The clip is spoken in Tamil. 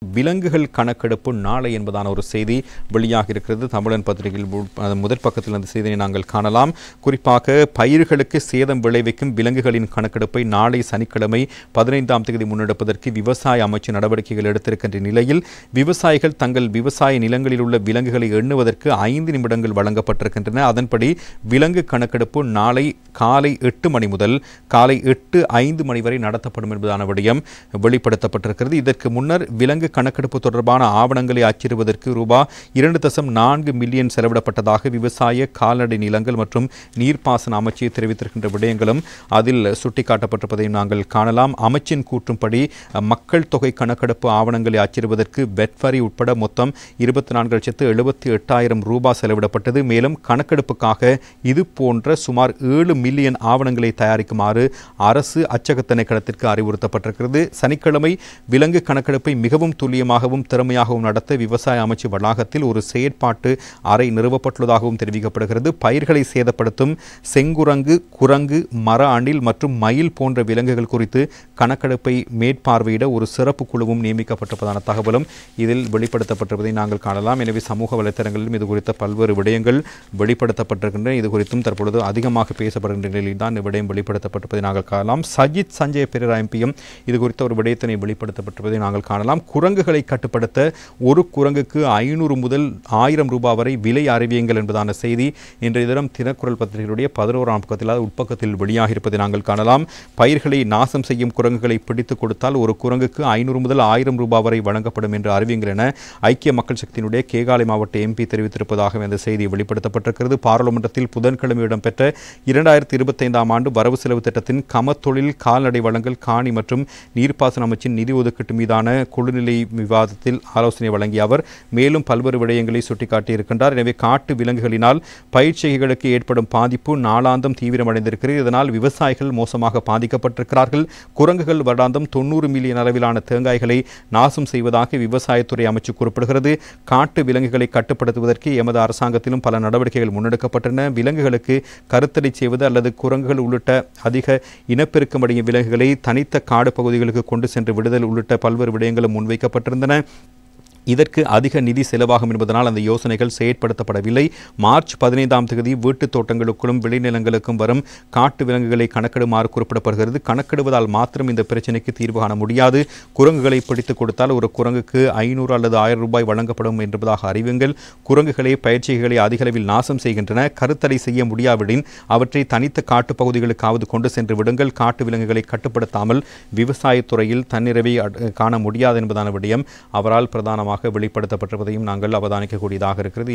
விலங்குகள் கணக்கெடுப்பு நாளை என்பதான ஒரு செய்தி வெளியாக இருக்கிறது. தமிழன் பத்திரிகையில் முதல் பக்கத்தில் அந்த செய்தியை நாங்கள் காணலாம். குறிப்பாக பயிர்களுக்கு சேதம் விளைவிக்கும் விலங்குகளின் கணக்கெடுப்பை நாளை சனிக்கிழமை 15ஆம் தேதி முன்னெடுப்பதற்கு விவசாய அமைச்சு நடவடிக்கைகள் எடுத்திருக்கின்ற நிலையில் விவசாயிகள் தங்கள் விவசாய நிலங்களில் உள்ள விலங்குகளை எண்ணுவதற்கு 5 நிமிடங்கள் வழங்கப்பட்டிருக்கின்றன. அதன்படி விலங்கு கணக்கெடுப்பு நாளை காலை 8 மணி முதல் காலை 8:05 மணி வரை நடத்தப்படும் என்பதான விடயம் வெளிப்படுத்தப்பட்டிருக்கிறது. இதற்கு முன்னர் விலங்கு கணக்கெடுப்பு தொடர்பான ஆவணங்களை அச்சிடுவதற்கு ரூபாய் 2.4 மில்லியன் செலவிடப்பட்டதாக விவசாய கால்நடை நிலங்கள் மற்றும் நீர்ப்பாசன அமைச்சு தெரிவித்திருக்கின்ற விடயங்களும் அதில் சுட்டிக்காட்டப்பட்டிருப்பதையும் நாங்கள் காணலாம். அமைச்சின் கூற்றும்படி மக்கள் தொகை கணக்கெடுப்பு ஆவணங்களை அச்சிடுவதற்கு வெட்வரி உட்பட மொத்தம் 24,78,000 ரூபாய் செலவிடப்பட்டது. மேலும் கணக்கெடுப்புக்காக இது போன்ற சுமார் 7 மில்லியன் ஆவணங்களை தயாரிக்குமாறு அரசு அச்சக திணைக்களத்திற்கு அறிவுறுத்தப்பட்டிருக்கிறது. சனிக்கிழமை விலங்கு கணக்கெடுப்பை மிகவும் துல்லியமாகவும் திறமையாகவும் நடத்த விவசாய அமைச்சு வளாகத்தில் ஒரு செயற்பாட்டு அறை நிறுவப்பட்டுள்ளதாகவும் தெரிவிக்கப்படுகிறது. பயிர்களை சேதப்படுத்தும் செங்குரங்கு, குரங்கு, மர அணில் மற்றும் மயில் போன்ற விலங்குகள் குறித்து கணக்கெடுப்பை மேற்பார்வையிட ஒரு சிறப்பு குழுவும் நியமிக்கப்பட்டிருப்பதான தகவலும் இதில் வெளிப்படுத்தப்பட்டிருப்பதை நாங்கள் காணலாம். எனவே சமூக வலைத்தளங்களிலும் இது குறித்த பல்வேறு விடயங்கள் வெளிப்படுத்தப்பட்டிருக்கின்றன. இது குறித்தும் தற்பொழுது அதிகமாக பேசப்படுகின்ற நிலையில் தான் இந்த விடயம் வெளிப்படுத்தப்பட்டிருப்பதை நாங்கள் காணலாம். சஜித் சஞ்சய் பெரேரா எம்பியும் இது குறித்த ஒரு விடயத்தினை வெளிப்படுத்தப்பட்டிருப்பதை நாங்கள் காணலாம். குரங்குகளை கட்டுப்படுத்த ஒரு குரங்குக்கு 500 முதல் 1000 ரூபாய் வரை விலை அறிவியுங்கள் என்பதான செய்தி இன்றைய தினம் தினக்குரல் பத்திரிகையுடைய 11ஆம் பக்கத்தில் உட்பக்கத்தில் வெளியாக இருப்பதை நாங்கள் காணலாம். பயிர்களை நாசம் செய்யும் குரங்குகளை பிடித்துக் கொடுத்தால் ஒரு குரங்குக்கு 500 முதல் 1000 ரூபாய் வரை வழங்கப்படும் என்று அறிவியுங்கள் என ஐக்கிய மக்கள் சக்தியினுடைய கேகாலை மாவட்ட எம்பி தெரிவித்திருப்பதாக இந்த செய்தி வெளிப்படுத்தப்பட்டிருக்கிறது. பாராளுமன்றத்தில் புதன்கிழமை இடம்பெற்ற 2025ஆம் ஆண்டு வரவு செலவு திட்டத்தின் கமத்தொழில் கால்நடை வழங்கல் காணி மற்றும் நீர்ப்பாசன அமைச்சின் நிதி ஒதுக்கீட்டு மீதான குழுநிலை விவாதத்தில் ஆலோசனை வழங்கிய அவர் மேலும் பல்வேறு விடயங்களை சுட்டிக்காட்டியிருக்கின்றார். எனவே காட்டு விலங்குகளினால் பயிர்ச்செய்கைகளுக்கு ஏற்படும் பாதிப்பு நாளாந்தம் தீவிரமடைந்திருக்கிறது. இதனால் விவசாயிகள் மோசமாக பாதிக்கப்பட்டிருக்கிறார்கள். குரங்குகள் வருடாந்தம் 90 மில்லியன் அளவிலான தேங்காய்களை நாசம் செய்வதாக விவசாயத்துறை அமைச்சு குறிப்பிடுகிறது. காட்டு விலங்குகளை கட்டுப்படுத்துவதற்கு எமது அரசாங்கத்திலும் பல நடவடிக்கைகள் முன்னெடுக்கப்பட்டன. விலங்குகளுக்கு கருத்தடை செய்வது அல்லது குரங்குகள் உள்ளிட்ட அதிக இனப்பெருக்கமடையும் விலங்குகளை தனித்த காடு பகுதிகளுக்கு கொண்டு சென்று விடுதல் உள்ளிட்ட பல்வேறு விடயங்களும் முன்வைக்கப்பட்டிருந்தன. இதற்கு அதிக நிதி செலவாகும் என்பதனால் அந்த யோசனைகள் செயற்படுத்தப்படவில்லை. மார்ச் 15ஆம் தேதி வீட்டுத் தோட்டங்களுக்கும் விளைநிலங்களுக்கும் வரும் காட்டு விலங்குகளை கணக்கிடுமாறு குறிப்பிடப்படுகிறது. கணக்கிடுவதால் மாத்திரம் இந்த பிரச்சினைக்கு தீர்வு காண முடியாது. குரங்குகளை பிடித்துக் கொடுத்தால் ஒரு குரங்குக்கு 500 அல்லது 1000 ரூபாய் வழங்கப்படும் என்பதாக அறிவுங்கள். குரங்குகளை பயிற்சிகளை அதிக அளவில் நாசம் செய்கின்றன. கருத்தடை செய்ய முடியாவிடின் அவற்றை தனித்த காட்டுப் பகுதிகளுக்காவது கொண்டு சென்று விடுங்கள். காட்டு விலங்குகளை கட்டுப்படுத்தாமல் விவசாயத்துறையில் தன்னிறைவை காண முடியாது என்பதான விடயம் அவரால் பிரதானமாக வெளிப்படுத்தப்பட்டிருப்பதையும் நாங்கள் அவதானிக்கக்கூடியதாக இருக்கிறது.